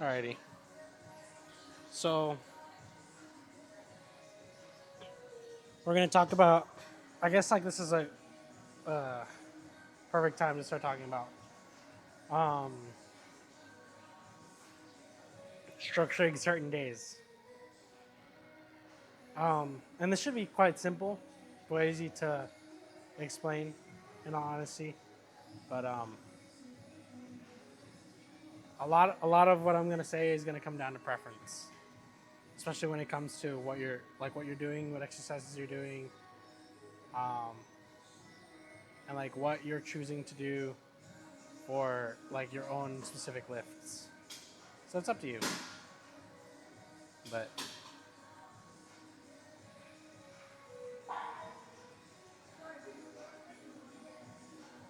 Alrighty. So we're gonna talk about. I guess like this is a uh, perfect time to start talking about um, structuring certain days. And this should be quite simple, quite easy to explain, in all honesty. But a lot of what I'm gonna say is gonna come down to preference, especially when it comes to what you're doing, what exercises you're doing, um, and like what you're choosing to do for like your own specific lifts. So it's up to you. But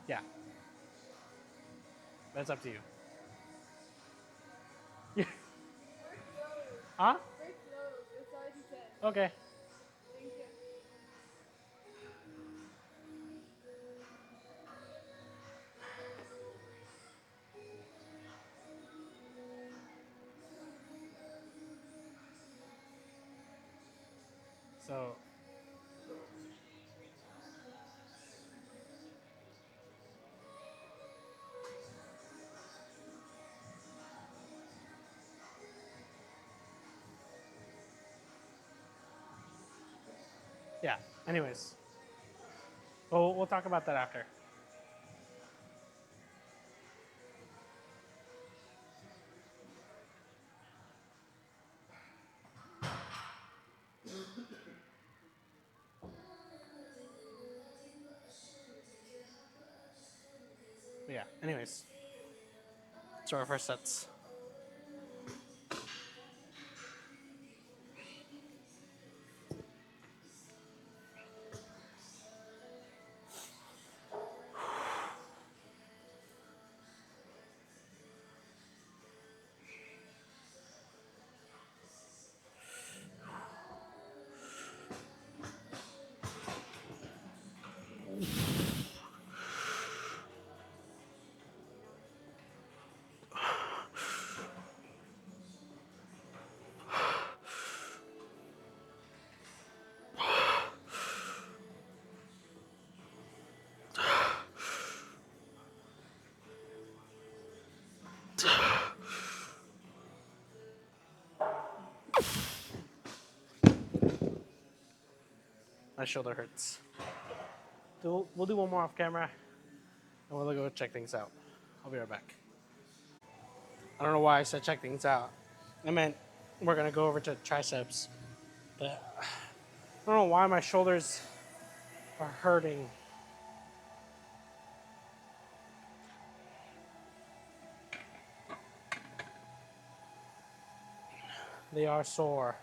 yeah, that's up to you. Yeah. Huh? Okay. So yeah. Anyways, we'll talk about that after. But yeah. Anyways, so our first sets. My shoulder hurts. We'll do one more off camera, and we'll go check things out. I'll be right back. I don't know why I said check things out. I meant we're gonna go over to triceps, but I don't know why my shoulders are hurting. They are sore.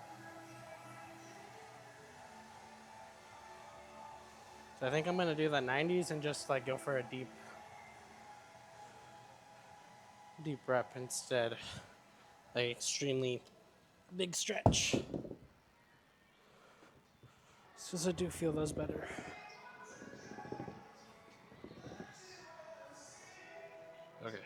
So I think I'm gonna do the 90s and just like go for a deep rep instead. Like extremely big stretch. Because I do feel those better. Okay.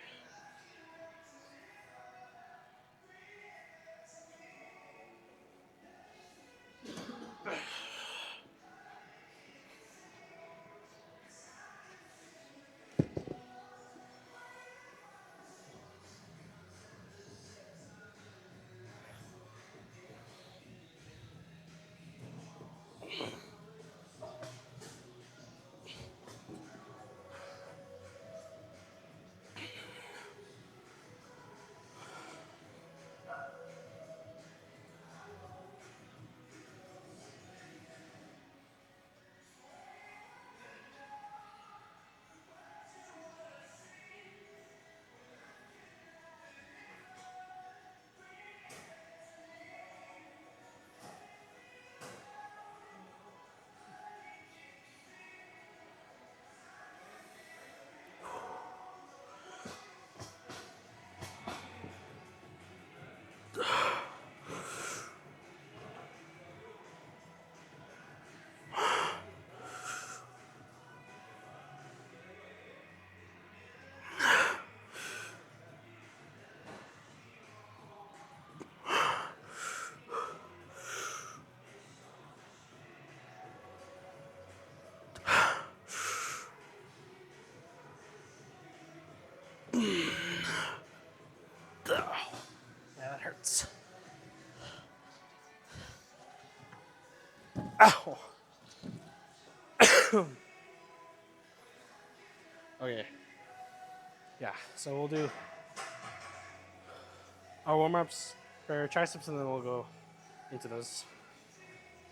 Ow. Okay. Yeah. So we'll do our warm ups for triceps, and then we'll go into those.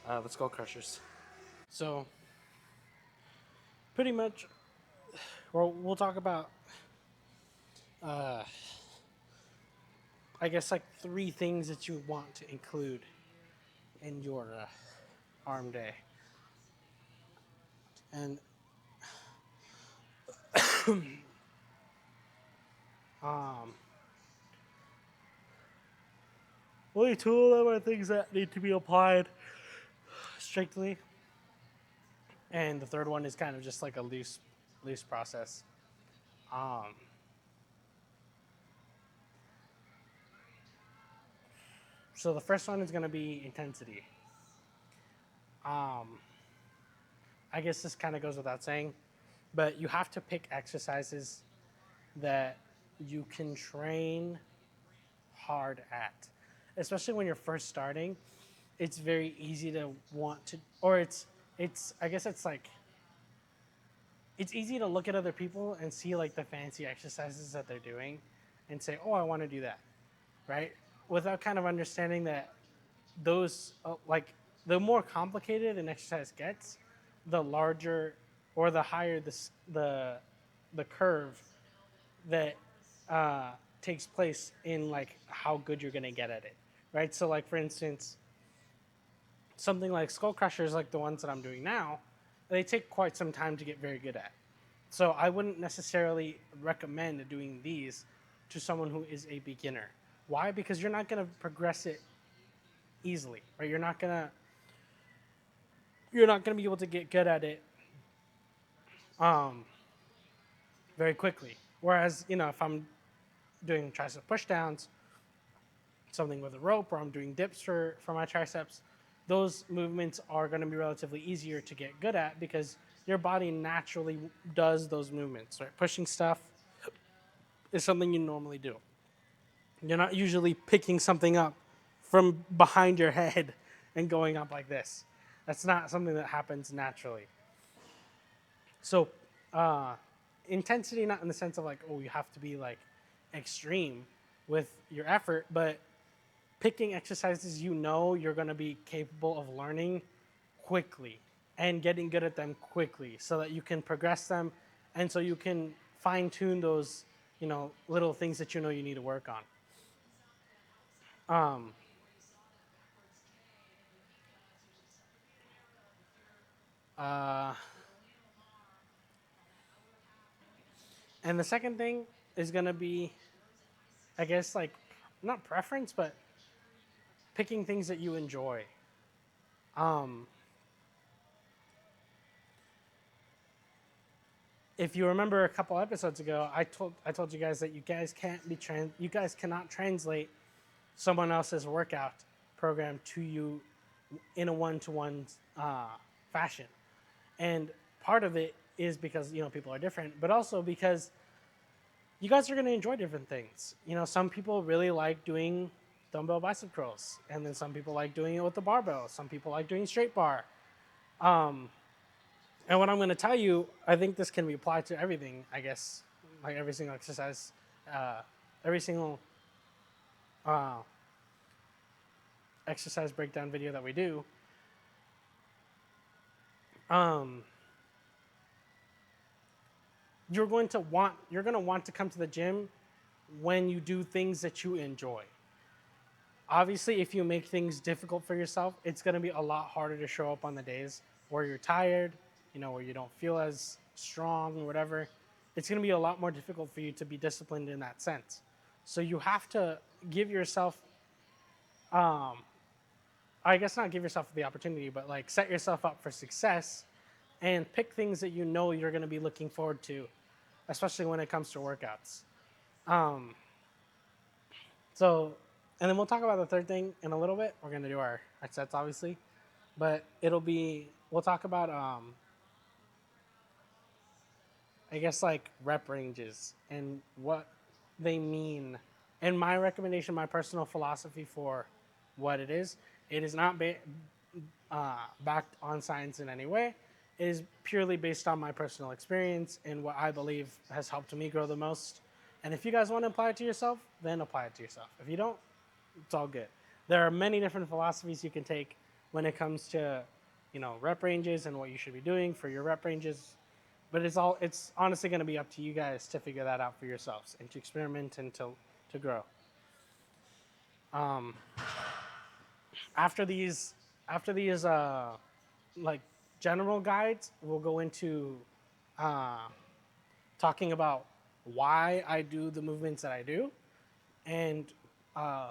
Let's go crushers. So pretty much, well, we'll talk about, uh, I guess, like 3 things that you want to include in your arm day. And um, only 2 of them are things that need to be applied strictly, and the third one is kind of just like a loose process. Um, so the first one is going to be intensity. Um, I guess this kind of goes without saying, but you have to pick exercises that you can train hard at, especially when you're first starting. It's very easy to want to, or it's I guess it's like it's easy to look at other people and see like the fancy exercises that they're doing and say, oh, I want to do that, right? Without kind of understanding that those like the more complicated an exercise gets, the larger or the higher the curve that takes place in like how good you're gonna get at it, right? So like for instance, something like skull crushers, like the ones that I'm doing now, they take quite some time to get very good at. So I wouldn't necessarily recommend doing these to someone who is a beginner. Why? Because you're not gonna progress it easily, right? You're not gonna be able to get good at it um, very quickly. Whereas, if I'm doing tricep pushdowns, something with a rope, or I'm doing dips for my triceps, those movements are going to be relatively easier to get good at because your body naturally does those movements, right? Pushing stuff is something you normally do. You're not usually picking something up from behind your head and going up like this. That's not something that happens naturally. So, uh, intensity, not in the sense of like, oh, you have to be like extreme with your effort, but picking exercises you're going to be capable of learning quickly and getting good at them quickly so that you can progress them and so you can fine tune those, little things that you need to work on. Um, uh, and the second thing is going to be, I guess, like, not preference, but picking things that you enjoy. Um, if you remember a couple episodes ago, I told you guys that you guys cannot translate someone else's workout program to you in a one-to-one fashion, and part of it is because people are different, but also because you guys are going to enjoy different things. Some people really like doing dumbbell bicep curls, and then some people like doing it with the barbell. Some people like doing straight bar. Um, and what I'm going to tell you, I think this can be applied to everything, I guess, like every single exercise, every single uh, exercise breakdown video that we do. Um, you're going to want to come to the gym when you do things that you enjoy. Obviously, if you make things difficult for yourself, it's going to be a lot harder to show up on the days where you're tired, where you don't feel as strong or whatever. It's going to be a lot more difficult for you to be disciplined in that sense. So you have to give yourself, I guess not give yourself the opportunity, but like set yourself up for success and pick things that you're going to be looking forward to, especially when it comes to workouts. Um, so, and then we'll talk about the third thing in a little bit. We're going to do our sets, obviously, but we'll talk about, I guess, like rep ranges and what they mean. And my recommendation, my personal philosophy for what it is not backed on science in any way. It is purely based on my personal experience and what I believe has helped me grow the most. And if you guys want to apply it to yourself, then apply it to yourself. If you don't, it's all good. There are many different philosophies you can take when it comes to, rep ranges and what you should be doing for your rep ranges. But it's honestly going to be up to you guys to figure that out for yourselves and to experiment and to grow. Um, after these like general guides, we'll go into uh, talking about why I do the movements that I do and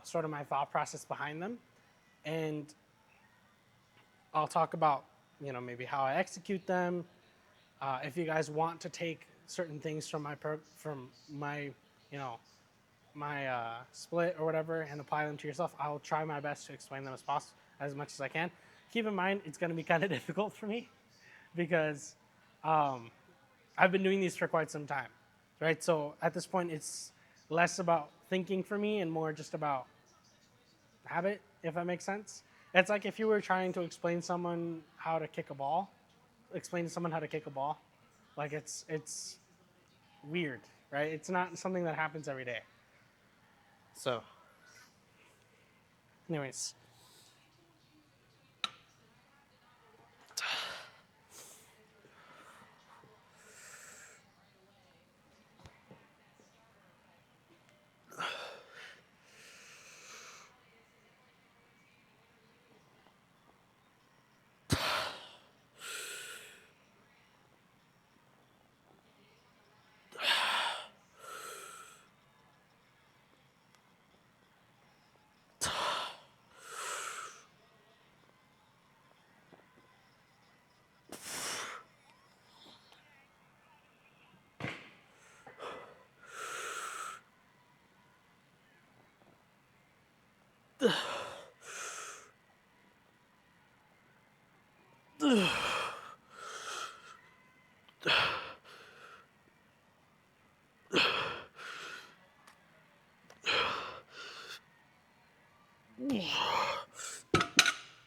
sort of my thought process behind them. And I'll talk about, maybe how I execute them. If you guys want to take certain things from my my split or whatever and apply them to yourself, I'll try my best to explain them as much as I can. Keep in mind, it's going to be kind of difficult for me because I've been doing these for quite some time, right? So at this point, it's less about thinking for me and more just about habit, if that makes sense. It's like if you were trying to explain someone how to kick a ball, explain to someone how to kick a ball, like it's weird, right? It's not something that happens every day. So, anyways,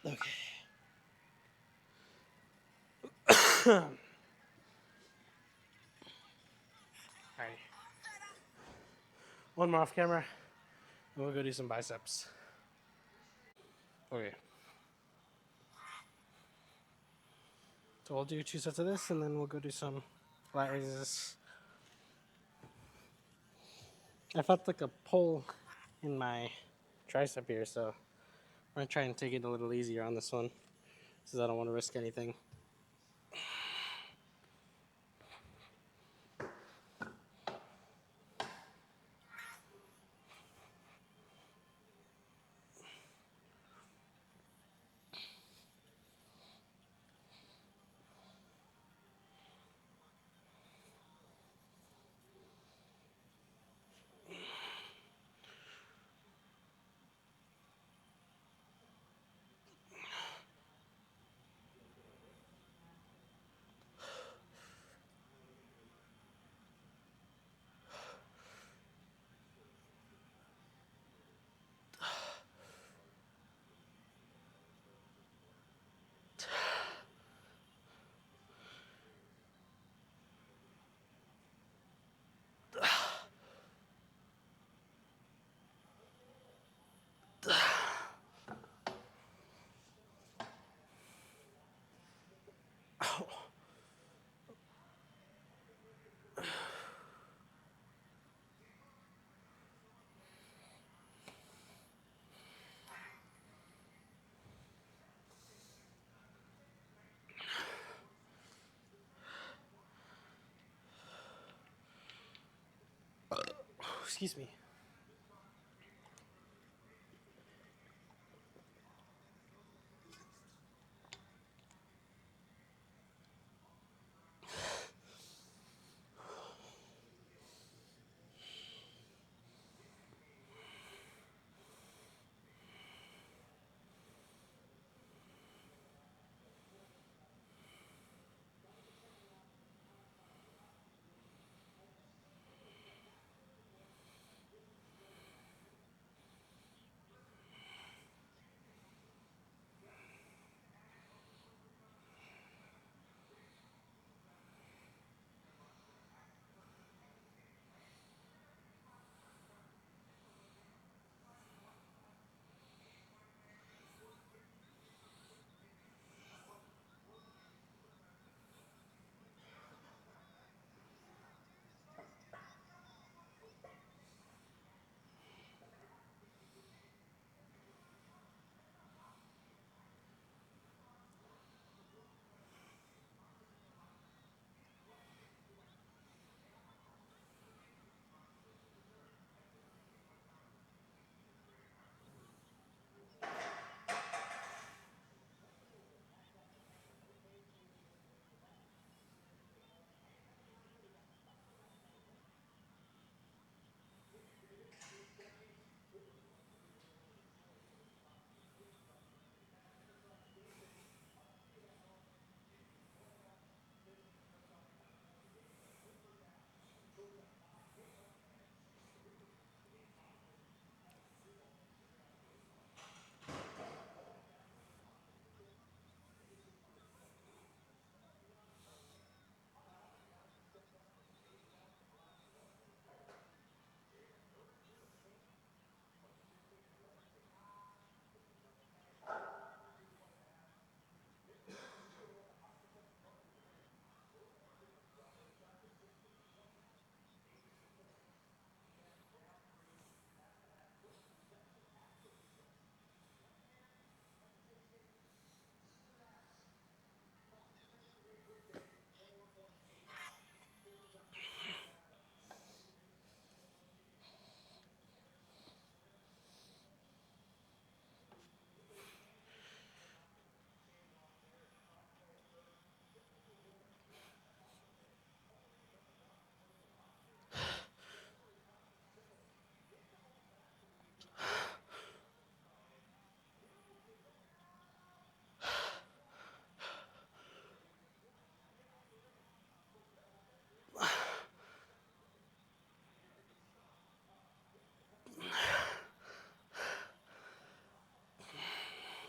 okay. Alrighty. One more off camera, and we'll go do some biceps. Okay. So we'll do 2 sets of this, and then we'll go do some lat raises. I felt like a pull in my tricep here, so I'm gonna try and take it a little easier on this one, because I don't want to risk anything. Excuse me.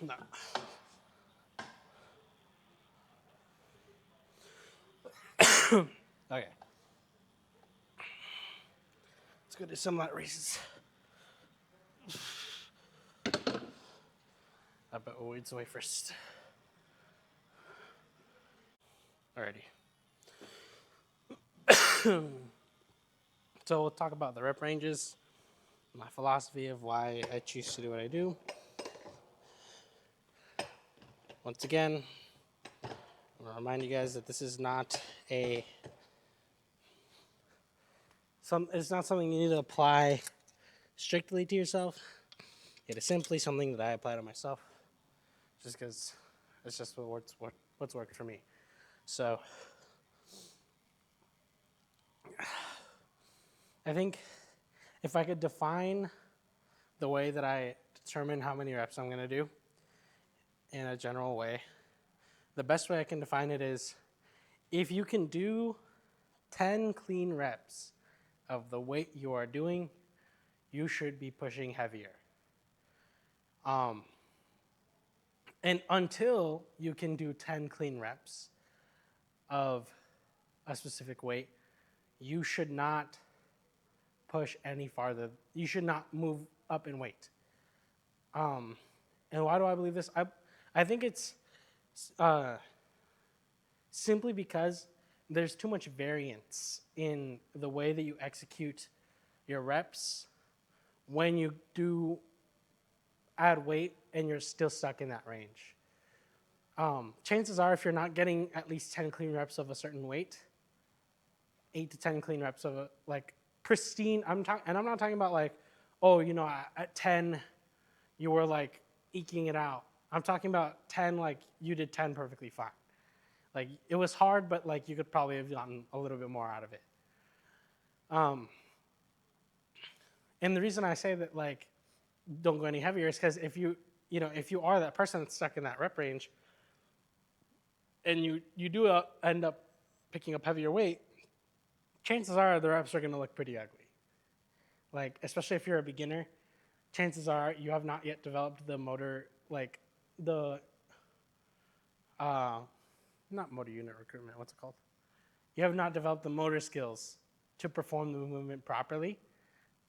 No. Okay. Let's go do some lat raises. I bet we'll weights away first. Alrighty. So we'll talk about the rep ranges, my philosophy of why I choose to do what I do. Once again, I'll remind you guys that this is not it's not something you need to apply strictly to yourself. It is simply something that I apply to myself, just because it's just what's worked for me. So I think if I could define the way that I determine how many reps I'm going to do in a general way, the best way I can define it is if you can do 10 clean reps of the weight you are doing, you should be pushing heavier. And until you can do 10 clean reps of a specific weight, you should not push any farther. You should not move up in weight. And why do I believe this? I think it's simply because there's too much variance in the way that you execute your reps when you do add weight and you're still stuck in that range. Chances are, if you're not getting at least 10 clean reps of a certain weight, 8 to 10 clean reps of a pristine, and I'm not talking about at 10 you were like eking it out. I'm talking about 10 like you did 10 perfectly fine. Like it was hard, but like you could probably have gotten a little bit more out of it. And the reason I say that like don't go any heavier is because if you are that person that's stuck in that rep range and you do end up picking up heavier weight, chances are the reps are going to look pretty ugly. Like, especially if you're a beginner, chances are you have not yet developed the motor, like the, not motor unit recruitment, what's it called? You have not developed the motor skills to perform the movement properly.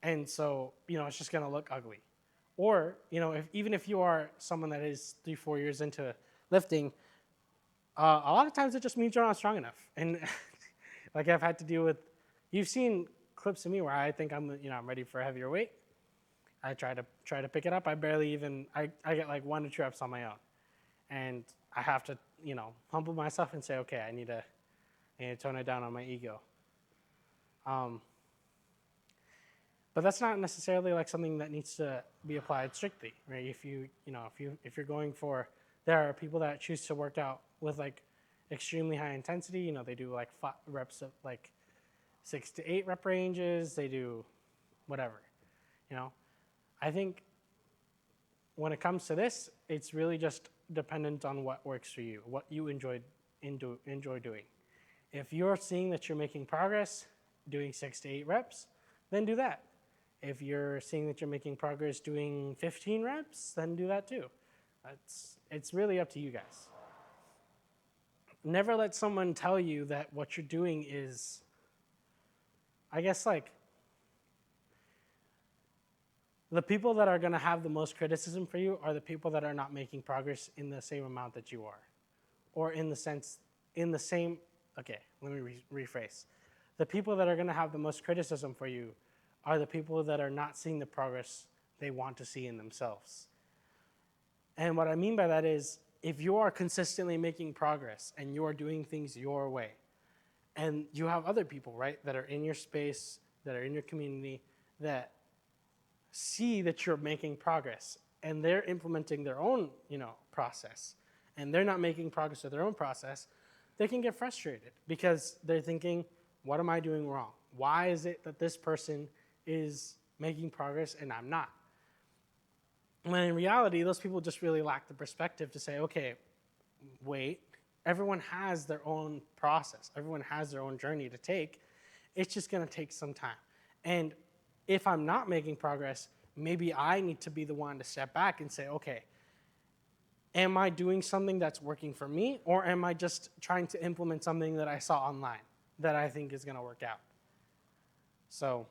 And so, it's just going to look ugly. Or, even if you are someone that is 3-4 years into lifting, a lot of times it just means you're not strong enough. And like I've had to deal with, you've seen clips of me where I think I'm ready for a heavier weight. I try to pick it up. I barely even, I get like 1 to 2 reps on my own. And I have to, humble myself and say, okay, I need to tone it down on my ego. But that's not necessarily like something that needs to be applied strictly, right? If you're going for, there are people that choose to work out with like extremely high intensity. They do like 5 reps of like 6 to 8 rep ranges. They do whatever. I think when it comes to this, it's really just dependent on what works for you, what you enjoy doing. If you're seeing that you're making progress doing 6 to 8 reps, then do that. If you're seeing that you're making progress doing 15 reps, then do that too. It's really up to you guys. Never let someone tell you that what you're doing is, I guess, like, the people that are going to have the most criticism for you are the people that are not making progress in the same amount that you are. Or okay, let me rephrase. The people that are going to have the most criticism for you are the people that are not seeing the progress they want to see in themselves. And what I mean by that is, if you are consistently making progress and you are doing things your way, and you have other people, right, that are in your space, that are in your community, that see that you're making progress, and they're implementing their own, process, and they're not making progress with their own process, they can get frustrated because they're thinking, what am I doing wrong? Why is it that this person is making progress and I'm not? When in reality, those people just really lack the perspective to say, okay, wait, everyone has their own process. Everyone has their own journey to take. It's just going to take some time. And if I'm not making progress, maybe I need to be the one to step back and say, okay, am I doing something that's working for me, or am I just trying to implement something that I saw online that I think is going to work out? So,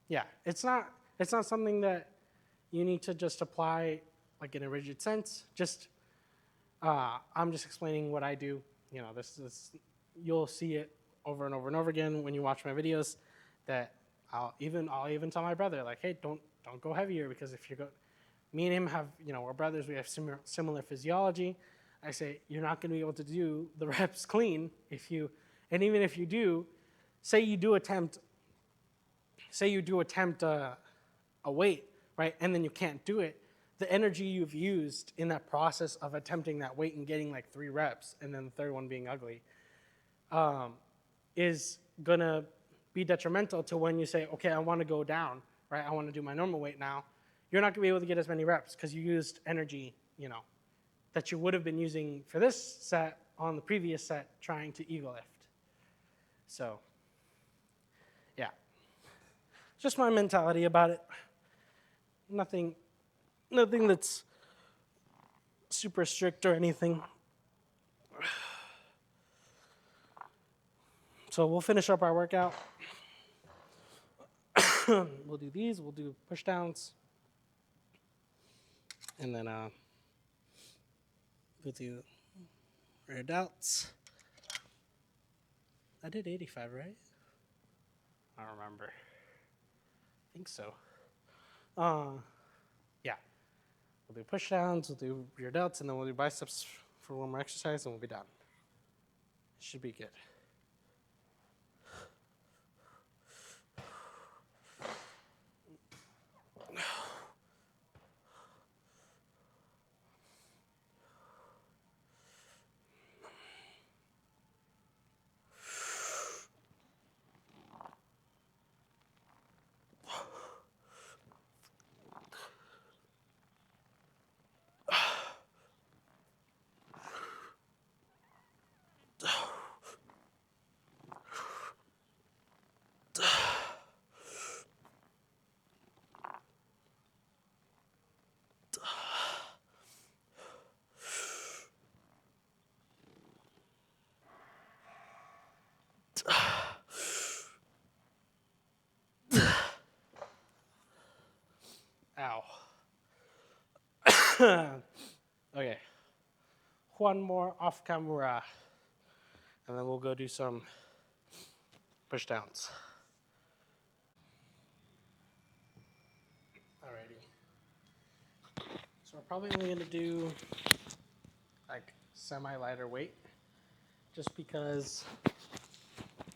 yeah, it's not something that you need to just apply like in a rigid sense. Just I'm just explaining what I do. You know, this is, you'll see it over and over and over again when you watch my videos. That I'll even tell my brother, like, hey, don't go heavier, because if you go, me and him have, you know, we're brothers. We have similar physiology. I say you're not going to be able to do the reps clean if you, and even if you do, say you do attempt a weight, right, and then you can't do it, the energy you've used in that process of attempting that weight and getting like 3 reps, and then the third one being ugly, is gonna be detrimental to when you say, okay, I want to go down, right? I want to do my normal weight now. You're not gonna be able to get as many reps because you used energy, you know, that you would have been using for this set on the previous set trying to ego lift. So, yeah, just my mentality about it. Nothing that's super strict or anything. So we'll finish up our workout. We'll do these, we'll do push downs. And then we'll do rear delts. I did 85, right? I don't remember. I think so. Yeah. We'll do push downs, we'll do rear delts, and then we'll do biceps for one more exercise, and we'll be done. Should be good. Ow. Okay. One more off camera. And then we'll go do some push downs. Alrighty. So we're probably only gonna do like semi-lighter weight, just because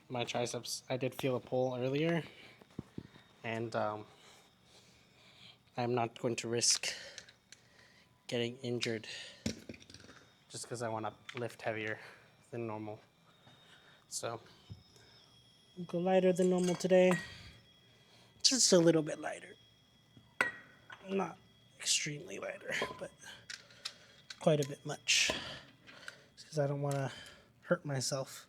my triceps, I did feel a pull earlier, and I'm not going to risk getting injured just because I want to lift heavier than normal. So we'll go lighter than normal today, just a little bit lighter, not extremely lighter, but quite a bit much, because I don't want to hurt myself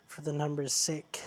for the numbers' sake.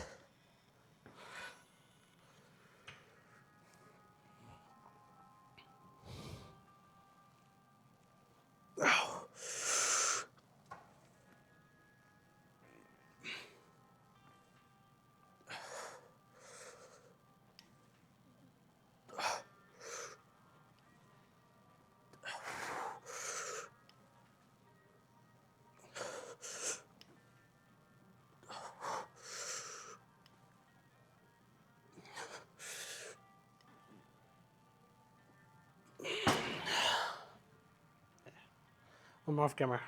I'm off camera.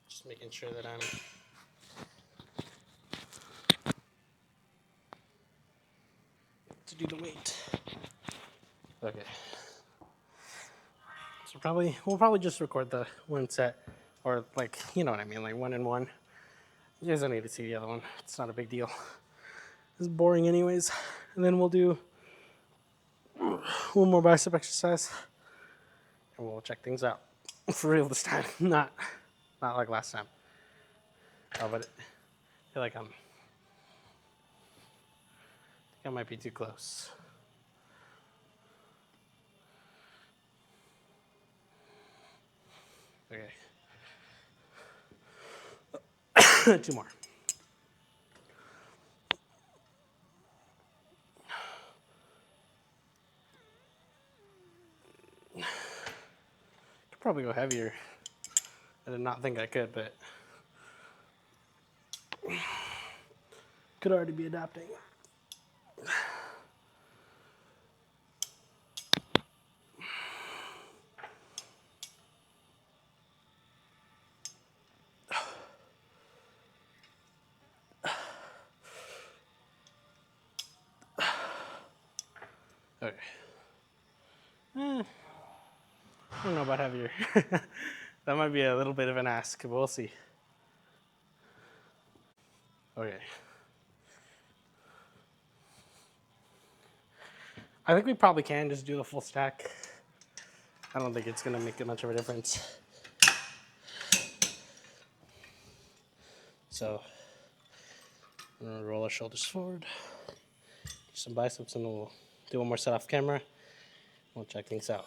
Just making sure that I'm to do the weight. Okay. So we'll probably just record the one set, or like, you know what I mean, like 1 and 1. You guys don't need to see the other one. It's not a big deal. It's boring anyways. And then we'll do one more bicep exercise. And we'll check things out. For real this time. Not like last time. Oh, but I feel like I might be too close. Okay. 2 more. Could probably go heavier. I did not think I could, but could already be adapting. Okay. I don't know about heavier. That might be a little bit of an ask, but we'll see. Okay. I think we probably can just do the full stack. I don't think it's going to make much of a difference. So, I'm going to roll our shoulders forward, do some biceps, and we'll do one more set off camera. We'll check things out.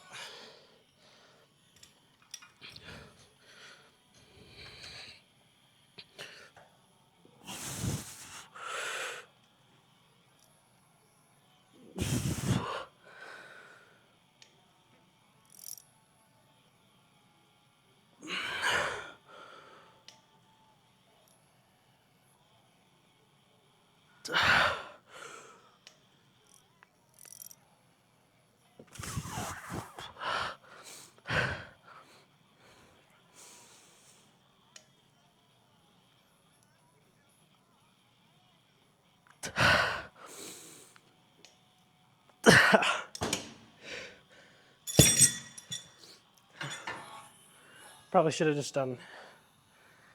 Probably should have just done,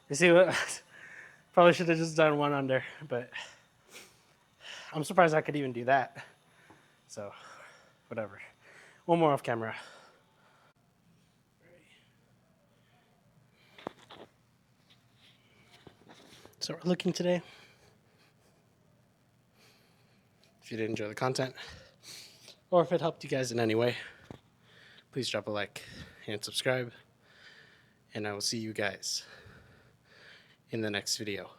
you see what, probably should have just done one under, but I'm surprised I could even do that. So, whatever. One more off camera. So we're looking today. If you did enjoy the content, or if it helped you guys in any way, please drop a like and subscribe. And I will see you guys in the next video.